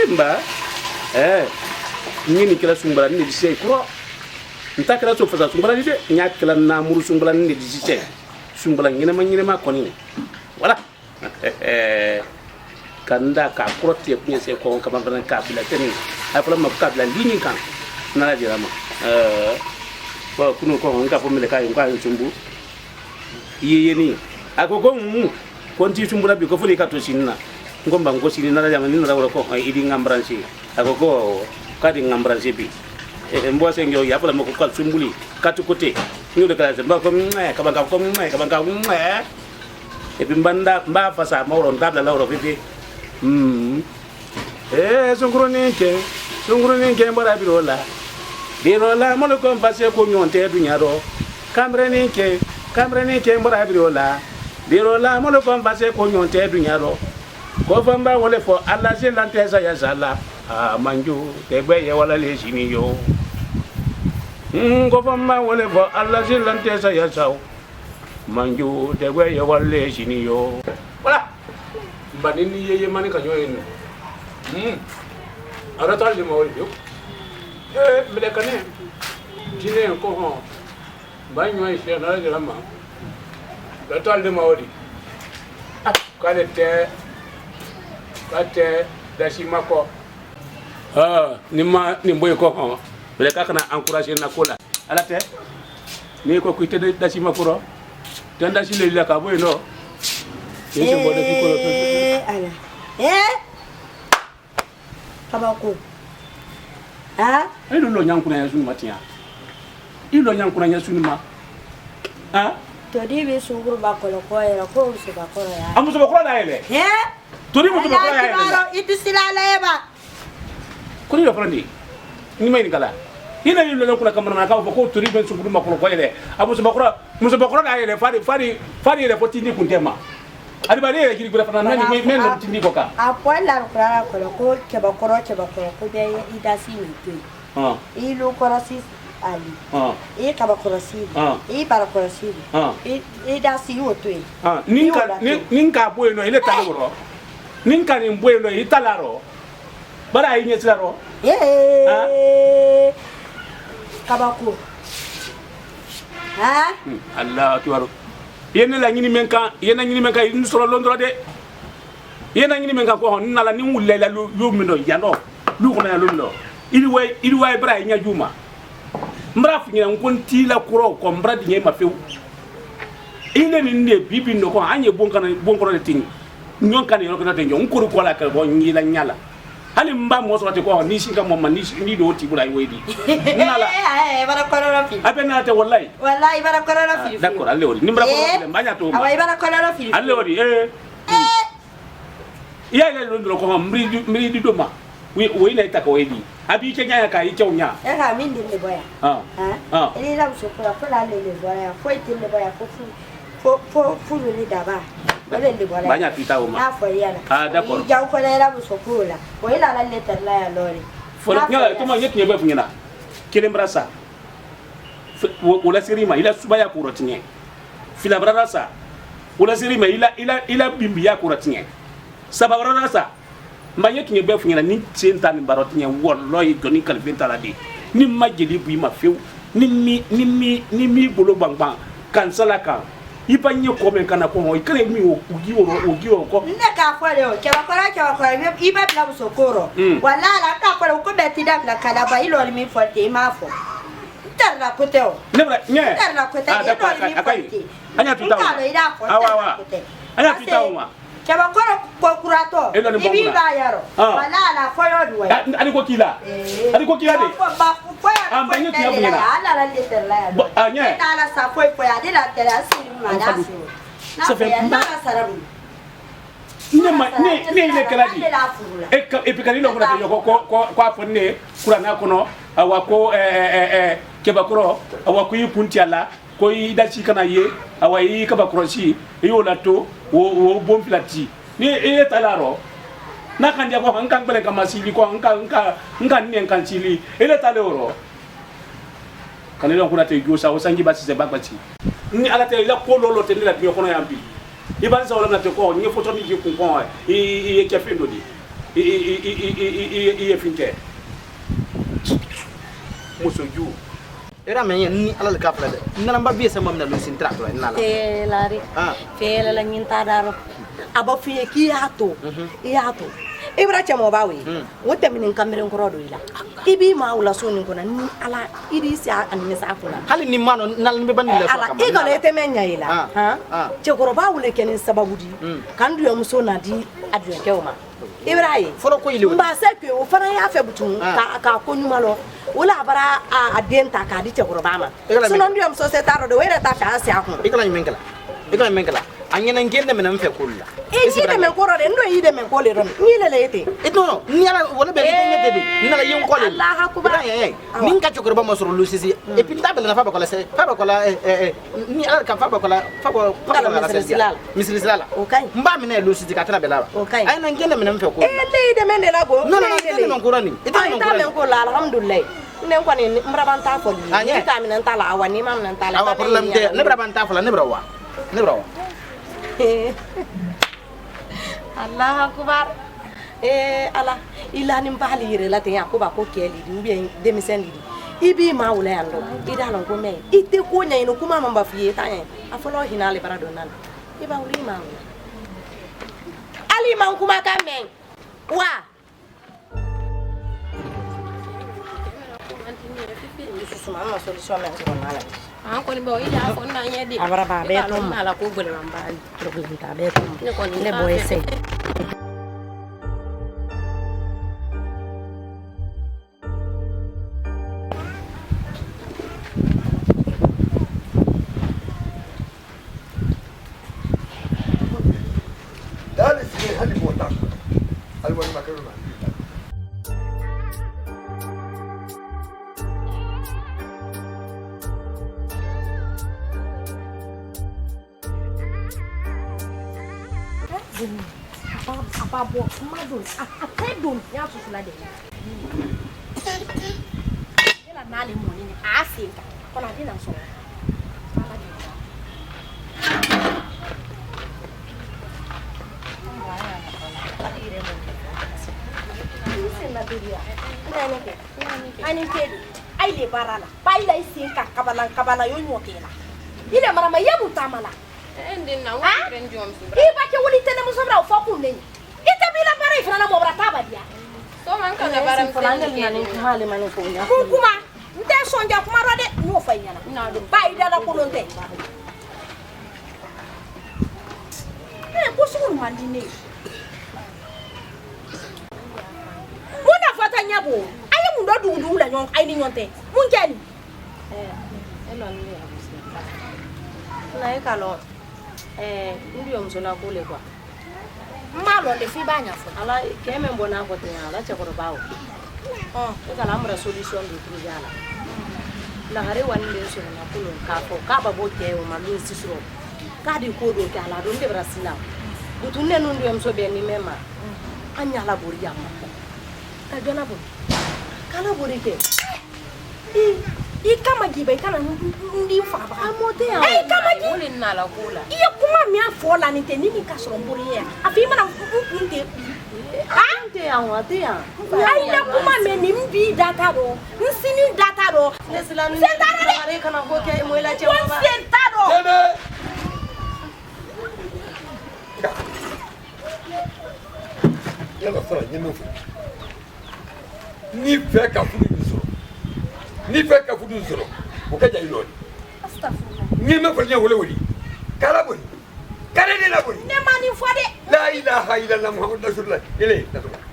Mba ni kila sumbala ni dise ko nta kala to fasa sumbala ni de nya kala na muru sumbala ni dise sumbala ngina ma koni wala kanda ka kuroti kunya se ko ka ban ka bila tani ay fala ma ka bila lini kan na la dira ma ko kunu ko nka fo mele kay nka sumbu yeye ni agogo konti sumbula bi ko fuli ka to sinna ngomba ngosi ni nala jamani nala ko idi ngambransi agogo kadi ngambransi bi mbo se ngyo ya fala mako ka sumbuli katu kote ñu de kala ba ko ka banga ko ka banga e bi mbanda mba fasa mawro ndabla lawro fifi sunguru ninke mbara birola mo ko mbase ko nyonte dunyaro kamre ninke mbara birola mo ko mbase ko nyonte dunyaro ko famba wole fo alla se lantesa ya sala manju tegbe ye wala le sini yo ko famba wole fo alla se lantesa ya saw manju tegbe ye wala le sini yo wala banini ye mani ka nyoy no ara tal de mo yo mele kane jine ko ho ba nyoy se na la ma la tal de mo di kale te kate dashimako ni mboy ko ko le ka kana encourager na kola ala te ni ko kuite dashimako ro tan dashile la ka boy no yese bodo fi ko ala kabako ilo lo nyankuna ya sunu matia ilo nyankuna ya sunu ma todi be sunguru bakolo ko era ko se bakolo ya amuso bakolo da ele todi muso bakolo ya ele itisila leba kuni lo frandi ni mai nikala ina ilo nyankuna kamana ka ko todi be sunguru makolo ko ele amuso bakolo da ele fari ele potini kuntema ali bale ele kiri kula fana nani men lo tindi ko ka apola kula ko ke bakolo ko be idasi mintu ilo korasi ali e kaba korasi e para korasi e dasi woto e ninka bueno ile taloro ninka ni bueno italaro bara yi nyesaro kabako Allah akbar yene la ngini menka ni soro londro de yena ngini menka ko hon nala ni wulle la lu mindo yano lu ko na lundo ili way bara yi nyajuma mbra funya nkonti la kuro ko mbra di nyema few ile ni ne bibi no ko anye bonkana de ting nyon kan yo ko na tenjo nkuru ko la ka bo nyila nyala hali mba mo so te ko ni singa mo man ni do ti bula wedi nala bara kororo fi apena te wallahi bara kororo fi d'accord alle wori ni mbra ko mbanya to awai bara kororo fi alle wori ya ile ndo ko mri di do ma we na itaka wedi abi kenya ka ichonya ka mindi le boya ili la usokora fola le boya foi te le boya fo le daba wale le boya banya pita o ma fo yana d'accord ja ko la usokora o ila la letter la ya lori fo nyala to ma yeknya ba funyana kele mbrasa wala sirima ila subaya kurotinye fila brasa wala sirima ila bimbiya kurotinye sababrasa mbaye kinye be funyana ni tenta ni barotinye wallahi goni kalbenta la de ni majeli bu ma few ni mi bolo bangban kansala kan ipanye ko men kana ko ho ikre mi ogi ko ne ka fare o ke bakora iba bla busokoro wala la ka fare ko beti da bla kala ba ilo mi forte ma fo terra koteo ne bra nye terra koteo akai anya tutawo awa anya tutawo ma Chaba ko kurato ibi ba yaro wala la foyo duwe ali ko kila de ba foyo banyo tiya bunyana ala la letter la yaro anya ala sa foyo ya de la tela siri mala so fe na sarabu ne ile kaladi e pikali lo kuna ko afonne kurana kono awako kebakoro awako yipuntiala ko idachi kana ye awai kabakoro si yo lato wo bon filati ni talaro na kan dia ko kan bele kama sili ko nka ni kan sili ele talero kan le kuna te go sa o sangi basi se bagbati ni ala te la ko lolo te ni la bi ko no yambi iban sa wala na te ko ni foto ni ji ko e ke fendo di ye finte muso ju era men ni ala ka fala de nana ba bi sama na lusin tra to nala lari fele la nyinta daro aba fiye ki hato yato ibra chamo bawi wote min kamere ngoro do ila ibi ma wala so ni kona ni ala idi sa an misa afuna hali ni mano nal be bandi le ala igala ete menya ila ha che goro ba wule kenin sababu di kan du yamuso na di adu kewma ibrahim foro ko ile mba se ke o fana ya fe butun ka ko nyuma lo wala bara a denta ka di che goro ba ma so non du yamuso se taro do wera ta fa se akun igala menkala anyana ngende mena mfe kulla ide men ko rode ndo ide men ko le ron ni le lete no ni ala wala be ngete de nala yin ko le Allah akbar min ka chokor ba masoro lusisi e pinta bele na fa ba kola ni ala ka fa ba kola misri silala okay mba mena lusisi ka tana bela okay ay na ngende mena mfe ko le ide men de la go no ngende men ko rani ide men ko la alhamdulillah nen ko ni mrabanta fo ni ka min ta la awani mam nan ta la awa problem te ne mrabanta fo la ne brawa Allah akbar ala ila nim bali yire la te yakuba ko keli di ubi demisen di ibi ma wala yando ida lon ko me ite ko nya ino kuma mamba fiye ta nya afolo hinale barado nan iba uli ma ali man kuma ka men wa suma solution men ko nala ko ni bo ila ko na nya di abara ba be ko ala ko bole mamba problem ta be ko ne ko ni le boy se dale si hali bota alwa ni makarona apa buat madun apa dun ya susula de ela nale moni ni asinka kona dina so ani ke ai le barala bai la isinka kabala yo nyotela ile mara mayabu tamala endin na wa kren jom su iba ke wuli tene mo sobra fa kun ne ita bila bara ifana na mo brata badia so man ka na baram fulanga ni nani hale mani ko nya kuma nte sonja kuma rode no fa nyana na do bai dala ko lonte ko sunu mandine mona fata nyabo ayi mun do dudu la nyon ai ni nyonte mun jeni elon ni na e kalo ndi yo msona kule kwa malo le fi banya fo ala keme mbona ko te ala che ko bawo e kala amra solution de trigala la gare wan le so na kulo ka fo ka ba bo ke o malu sisro ka di ko do kala do nde brasila butunne no ndi yo mso be ni mema anya la bori amma ka jona bo kala bori ke I kama gibe kana ndi fa ba amote ya ai kama gi woni na la kula iya kuma mi afola ni te nini ka so mburi ya afi mana nte ante ya wate ya ai na kuma me ni mbi data do nsini data do lesla ni bare kana ko ke mo ila che ba sentado yalla fara nyeme fu ni fe ka fu ni fe ka fudu zoro o ka jay lodi astaghfirullah ni me fa nyawole woli kala boni kala de la boni ne mani fode la ilaha illallah muhammad rasulullah ile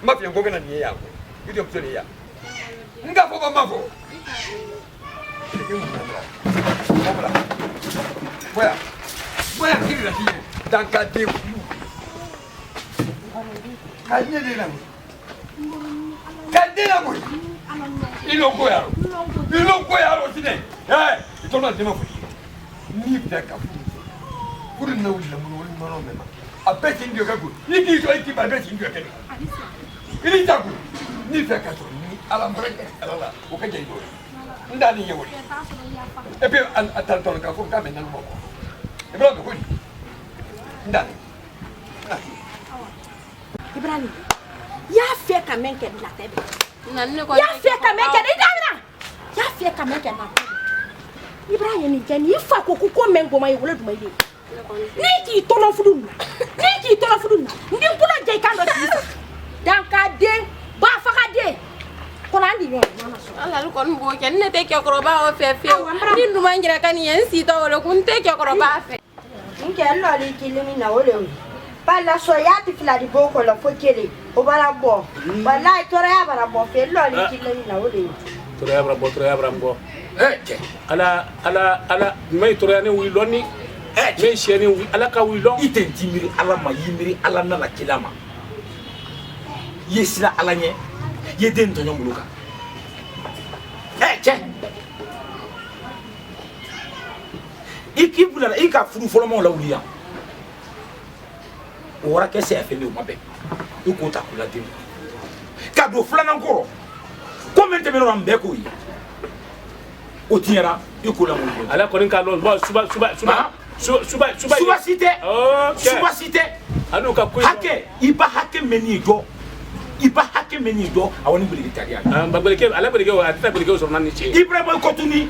ma fi ngo gana ni ya ko idio mtoni ya nga fo ba mafo Voy a ir aquí, dan cate. Kanye de la mu. Kanye la mu. Ilo ko yaro sine. Ito na dema fu. Ni peka fu. Kuri na wuli la mu wuli mano mema. Abeti ndio kagu. Niki so iki ba beti ndio kene. Ili tagu. Ni peka so ni alambreke alala. Ukaje ndo. Ndani yewo. Epe atantola ka fu ka menal mo. Ibrahim kuni. Ndani. Ibrahim y'a fait quand même qu'elle la tête y'a fait quand même qu'elle y'a fait quand même qu'elle la tête Ibrahim ni jani fa ko men goma yewole duma ile ni ki tolo fudun ndi pula je kan do ti dan ka de ba fa ka de ko andi yo ala lu kon bo ken ne te ke ko ba o fe ni duma ngira kan yen si to wala kun te ke ko ba fe nke lo li kilimi na ole pa la soya ti fila di boko la fo kele o bara bo wallahi tora ya bara bo fe lo li kilimi na ole tora ya bara bo ala mai tora ne wi lonni mai sheni wi ala ka wi lon ite dimiri ala ma yimiri ala na la kilama yesila ala nye yeden to nyomuluka ikibula ika furu folomo la wuliya ora ke se afele o mabe iko ta kula dimi ka do flana nkoro comment me no ambe ko yi o tiera iko la mu ala ko nin ka lon bo suba cité suba cité anu ka ko hake iba hake meni do awoni buligi tariya bagbaleke ala buligi o atata buligi o sorna ni ci ibrahima ko tuni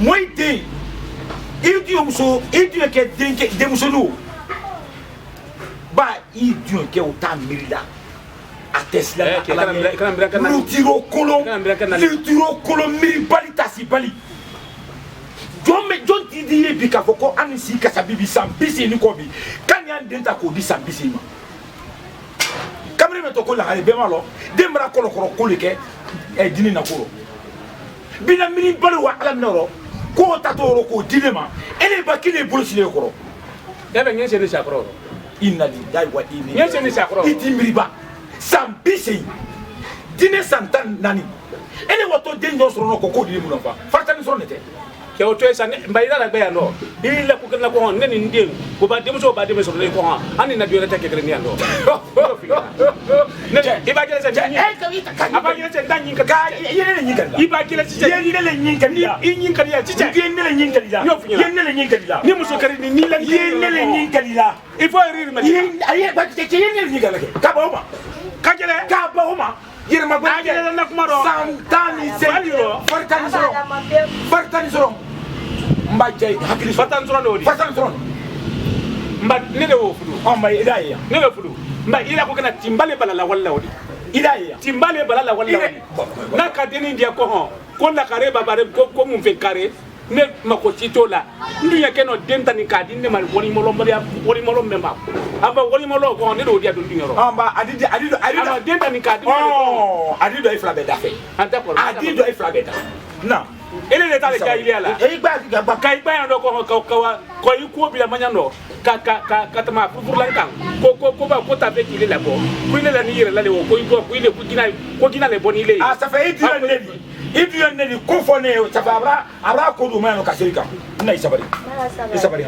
moy de idiyo muso idiyo ke denke de muso no ba idiyo ke o ta mirida atesla lu tiro kolon miri bali tasi bali John Didier bi ka foko anisi kasa bibi sambisi ni ko bi kan yan denta ko di sambisi ma kamri me to ko la hale be malo demra ko ko le ke e dini na ko bina miri bali wa alam noro ko ta to ro ko dile ma ele ba kile bolo sile ko ya be ngese ni sakro inna lillahi wa inna ngese ni sakro iti miriba sambisi dine santan nani ele wato de nyo soro no ko dile mu no fa farta ni soro nete ke o to esa mbayira la gaya no ile ku kana ko ne ni ndem ko ba demso ba demso le ko ha ani na biore ta ke greni ando ne iba jere se nyi aba jere se nyi ka yene nyi kan iba jere se yene nyi kan ya nyi kan ya cice yene nyi kan ya yene nyi kan ya ni muso kari ni la yene nyi kan ya il faut rire ma aye ba te yene nyi kan ka ba ma ka jere ka ba ma yere ma ba jere na kuma ro santani se fartani soro mba jay hakili fatan soro no di fatan soro mba ne le wo fudu mba idaya ne le fudu mba ila ko kana timbale balala walla wodi idaya timbale balala walla wodi na ka deni dia ko ho ko la kare babare ko mun fe kare ne mako tito la ndu ya keno denta ni ka dinne mal woni molo memba amba woni molo ko ne do dia do ndingero amba adido amba denta ni ka dinne oh adido ifla be dafe anta ko adido ifla be da na ele le tale ka ile ala e gba ka iba ndo ko iku bi la manyando ka tama pour lan kan ko ba ko ta be ile la bo ku ile la ni yire la le ko ile ku gina le boni ile ah ça fait idiyo nedi ko fone ça fait abra ko do mano ka serika na isabari ha isabari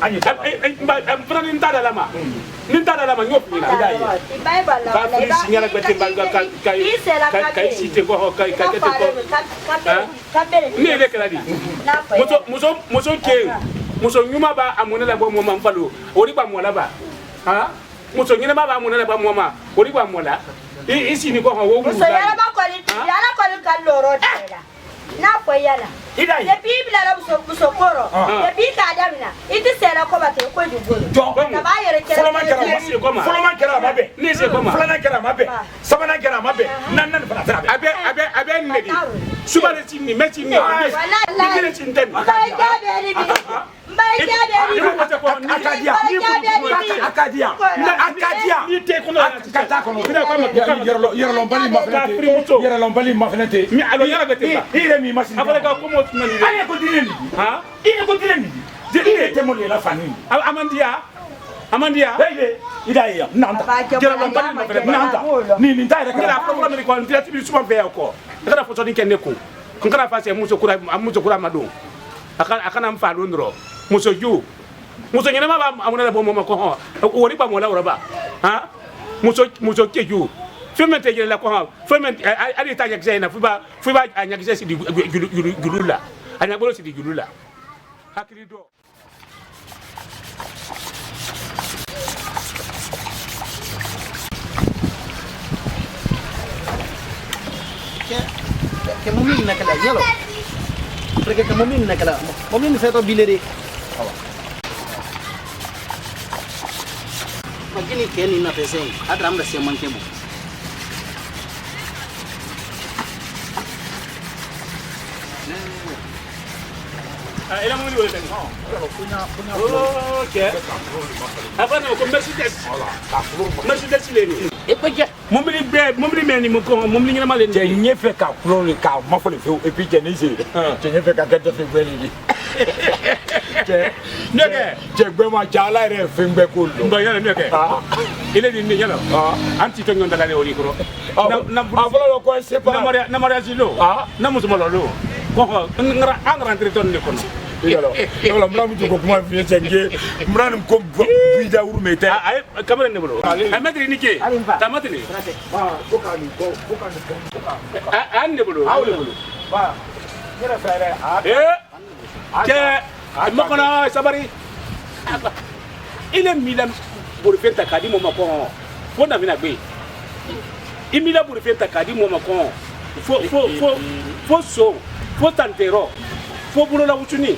anyi am fana ni tada lama nyop ni na ka fili signala ko te balga ka isi te ko ka te ko ni le kala di muso ke muso nyuma ba amune la bo mo man falo ori ba mo la ba ha muso nyina ba amune la ba mo ma ori ba mo la isi ni ko ha wo muso yala ba ko ni kan loro dela na ko yala idai ye bibla la muso koro ye bi ka damina iti sera ko ba te ko di golo na ba yere kera foloman kera mabe ni se koma fulana kera mabe sabana kera mabe nan fana abe nedi suba de tinni meti ni wala ni tin den akadia ni te kono kata kono kina ko ma yero lombali ma fenete mi alo yara bete ba ire mi machine afale ka ko mo tunani ale ko dileni ha ire ko dileni je ire te mo la fani amandia bele idaya nanta jera lombali ma fenete nanta ni ntai rek la problème ni ko ntia tibi suba be ko kada foto ni kenne ko ngara fa se muso kura madu akana mfa londro muso nyene ma ba amuna bo mo ko ho wori ba mo la ba ha muso keju femente jele la ko ha femente ali ta nyakse na fuba anyakse si di gulula anyabolo si di gulula hakiri do que mobile naquela yellow. Porque que mobile naquela. Mobile feito bilere. Magini que ni na pessoa, adram da semana que bom. Ela mo ni wole tan. Okay. Apa na ko Mercedes le ni. E pode Mobili meni mo ko mobili ngina malen. Je nye fe ka kulo le ka ma fo le fe et puis je ni je. Je nye fe ka gade fe gweli ni. Je gbe ma jala re fe ngbe ko lo. Ba yala neke. Ile di ni yala. Anti to ngonda le oli ko. Na folo lo ko se pa. Na mariage lo. Na musumo lo. Ko ngara rentre ton ne kono. Yala mra mu ko kuma fi senge mra nim ko bida uru mete. Ay kamera ne bolo. Ay metri ni ke. Tamati ni. Ko ka ni ko ka ni ko. An ne bolo. Aw le bolo. Ba. Mira frère. Ke makona sabari. Ile milam pour faire ta kadi mo makon. Fo na mina gbe. Imila pour faire ta kadi mo makon. Fo so. Fo tantero. Fo bulo la wutuni.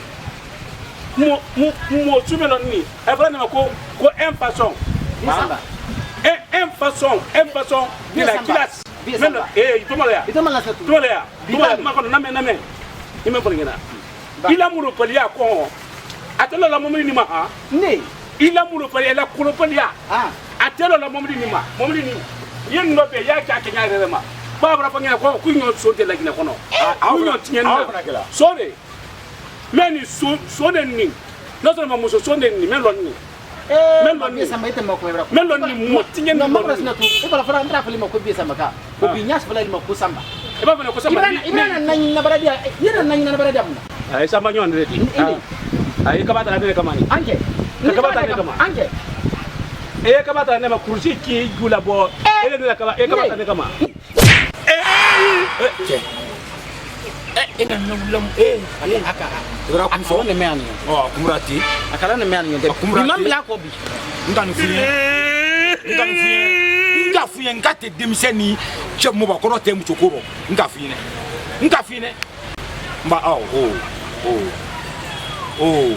Mo tumelo ni. E bra na ko un façon. Un façon de la classe. Itomalea. Makon na men. Ime ko ngena. Ila muro palia ko. Atelo la momri ni ma ha. ne. Ila muro palia la kulo palia. Atelo la momri ni ma. Momri ni. Yen no be ya ka kenya re ma. Babra fa ngena ko ku nyo so de la gina kono. Ku nyo tinya na. Sore. Meni so de ni. No so ma muso so de ni men lon ni. Men lon ni sama ite mo ko ebra. men lon ni mo tinya ni. No mo rasna tu. E bala fara ndra fali mo ko bi sama ka. Ko bi nyas fala mo ko samba. E ba bana ko sama. Ibana nan na baradia. Yera nan na baradia. Ay samba nyon de ti. Ay kabata na de kamani. Anje. Kabata ne kama. Anje. E kabata ne ma kursi ki gula bo. Ele de kama e kabata ne kama. Eka nulam ale aka. Dora ku fo. Ne me ani. Oh, kumurati. Akala ne me ani. Imam bla ko bi. Ngani fiye. Nga fiye ngate demiseni che mo ba kono tem chokoro. Nga fiye ne. Mba oh.